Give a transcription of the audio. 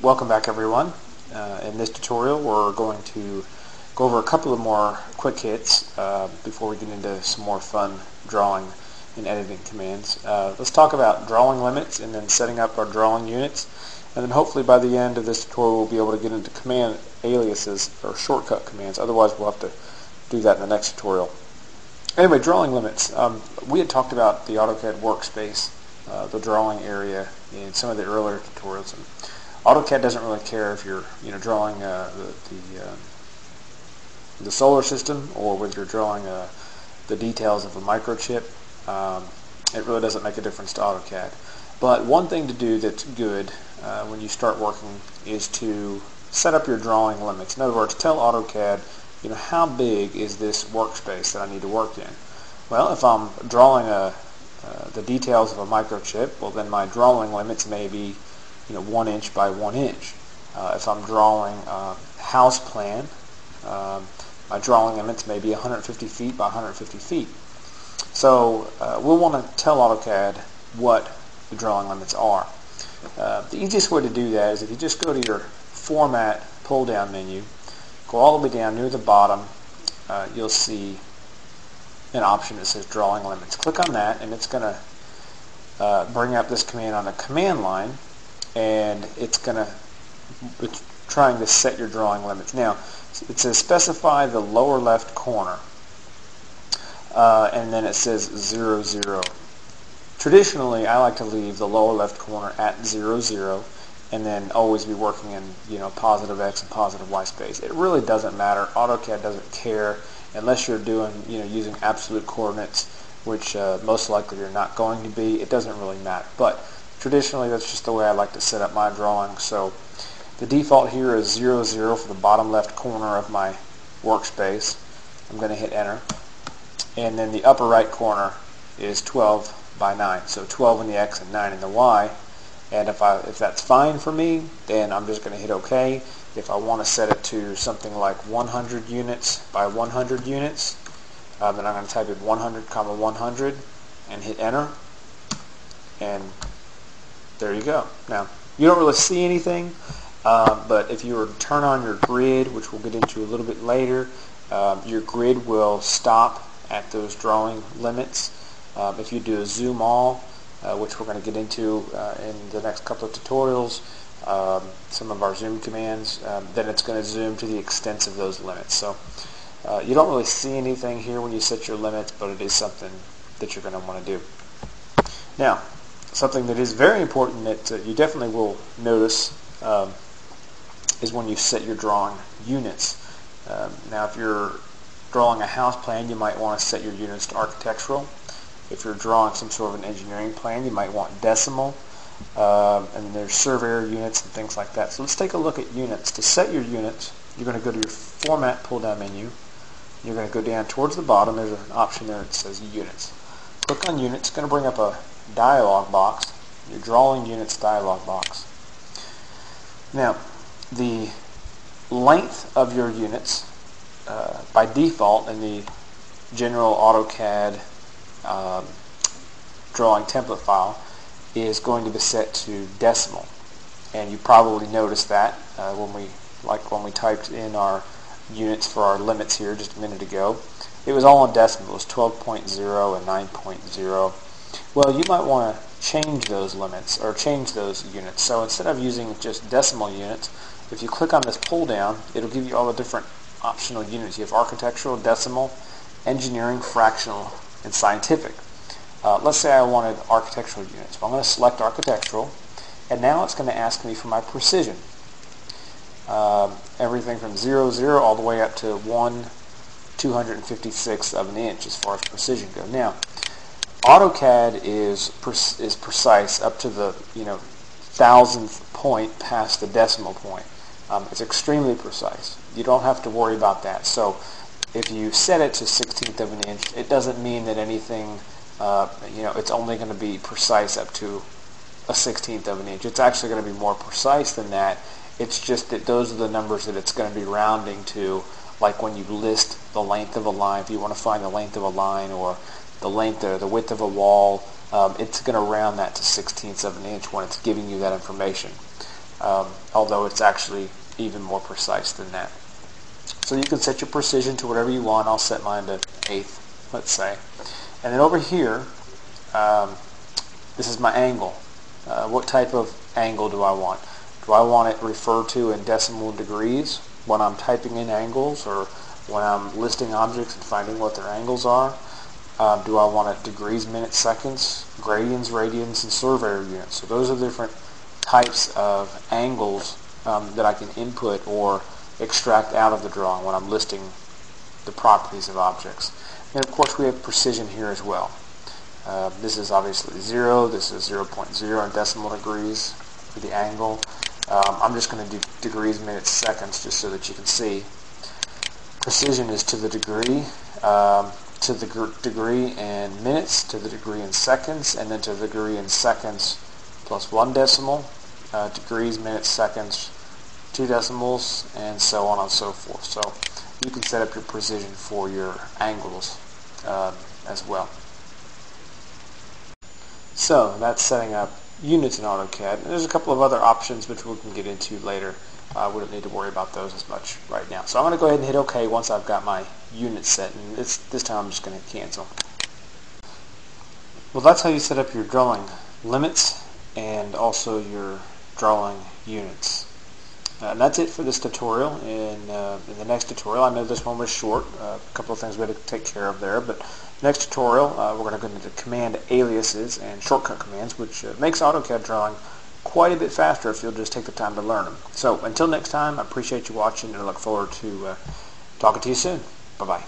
Welcome back, everyone. In this tutorial we're going to go over a couple of more quick hits before we get into some more fun drawing and editing commands. Let's talk about drawing limits and then setting up our drawing units, and then hopefully by the end of this tutorial we'll be able to get into command aliases or shortcut commands. Otherwise we'll have to do that in the next tutorial. Anyway, drawing limits. We had talked about the AutoCAD workspace, the drawing area, in some of the earlier tutorials. And AutoCAD doesn't really care if you're drawing the solar system or whether you're drawing the details of a microchip. It really doesn't make a difference to AutoCAD. But one thing to do that's good when you start working is to set up your drawing limits. In other words, tell AutoCAD, how big is this workspace that I need to work in? Well, if I'm drawing the details of a microchip, well then my drawing limits may be 1 inch by 1 inch. If I'm drawing a house plan, my drawing limits may be 150 feet by 150 feet. So we'll want to tell AutoCAD what the drawing limits are. The easiest way to do that is if you just go to your Format pull-down menu, go all the way down near the bottom, you'll see an option that says Drawing Limits. Click on that, and it's going to bring up this command on the command line, and it's trying to set your drawing limits. Now, it says specify the lower left corner, and then it says 0, 0. Traditionally, I like to leave the lower left corner at 0, 0, and then always be working in positive X and positive Y space. It really doesn't matter. AutoCAD doesn't care unless you're doing using absolute coordinates, which most likely you're not going to be. It doesn't really matter. But traditionally, that's just the way I like to set up my drawing. So the default here is 0, 0 for the bottom left corner of my workspace. I'm going to hit enter, and then the upper right corner is 12 by 9. So 12 in the X and 9 in the Y. And if that's fine for me, then I'm just going to hit OK. If I want to set it to something like 100 units by 100 units, then I'm going to type in 100, 100 and hit enter. And there you go. Now, you don't really see anything, but if you were to turn on your grid, which we'll get into a little bit later, your grid will stop at those drawing limits. If you do a zoom all, which we're going to get into in the next couple of tutorials, some of our zoom commands, then it's going to zoom to the extents of those limits. So you don't really see anything here when you set your limits, but it is something that you're going to want to do. Now, something that is very important that you definitely will notice is when you set your drawing units. Now, if you're drawing a house plan, you might want to set your units to architectural. If you're drawing some sort of an engineering plan, you might want decimal, and there's surveyor units and things like that. So let's take a look at units. To set your units, you're going to go to your Format pull-down menu. You're going to go down towards the bottom. There's an option there that says Units. Click on Units. It's going to bring up a dialog box, your Drawing Units dialog box. Now, the length of your units, by default in the general AutoCAD drawing template file, is going to be set to decimal, and you probably noticed that when we typed in our units for our limits here just a minute ago. It was all in decimal. It was 12.0 and 9.0. Well, you might want to change those limits or change those units. So instead of using just decimal units, if you click on this pull down, it'll give you all the different optional units. You have architectural, decimal, engineering, fractional, and scientific. Let's say I wanted architectural units. Well, I'm going to select architectural, and now it's going to ask me for my precision. Everything from 0, 0 all the way up to 1/256 of an inch as far as precision goes. Now, AutoCAD is precise up to the 1,000th point past the decimal point. It's extremely precise. You don't have to worry about that. So if you set it to 1/16 of an inch, it doesn't mean that anything, it's only going to be precise up to a 1/16 of an inch. It's actually going to be more precise than that. It's just that those are the numbers that it's going to be rounding to, like when you list the length of a line. If you want to find the length of a line or the length or the width of a wall, it's going to round that to 1/16 of an inch when it's giving you that information. although it's actually even more precise than that. So you can set your precision to whatever you want. I'll set mine to 1/8, let's say. And then over here, this is my angle. What type of angle do I want? Do I want it referred to in decimal degrees when I'm typing in angles, or when I'm listing objects and finding what their angles are? Do I want it degrees, minutes, seconds, gradians, radians, and surveyor units? So those are different types of angles that I can input or extract out of the drawing when I'm listing the properties of objects. And of course we have precision here as well. This is obviously 0, this is 0.0 in decimal degrees for the angle. I'm just going to do degrees, minutes, seconds just so that you can see. Precision is to the degree, degree in minutes, to the degree in seconds, and then to the degree in seconds plus 1 decimal, degrees, minutes, seconds, 2 decimals, and so on and so forth. So you can set up your precision for your angles as well. So that's setting up units in AutoCAD. And there's a couple of other options which we can get into later. We don't need to worry about those as much right now. So I'm going to go ahead and hit OK once I've got my unit set, and this time I'm just going to cancel. Well, that's how you set up your drawing limits and also your drawing units. And that's it for this tutorial. In the next tutorial, I know this one was short, a couple of things we had to take care of there, but next tutorial we're going to go into command aliases and shortcut commands, which makes AutoCAD drawing quite a bit faster if you'll just take the time to learn them. So until next time, I appreciate you watching and I look forward to talking to you soon. Bye-bye.